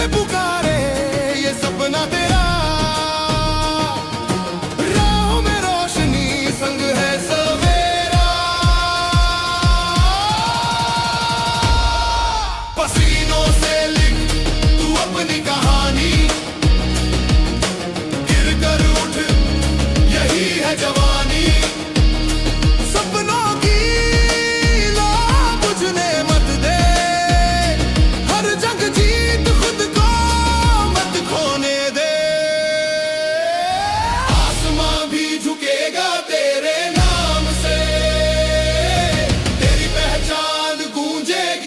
से पुकारे ये सपना तेरा, राहों में रोशनी संग है सवेरा। पसीनों से लिख तू अपनी कहानी,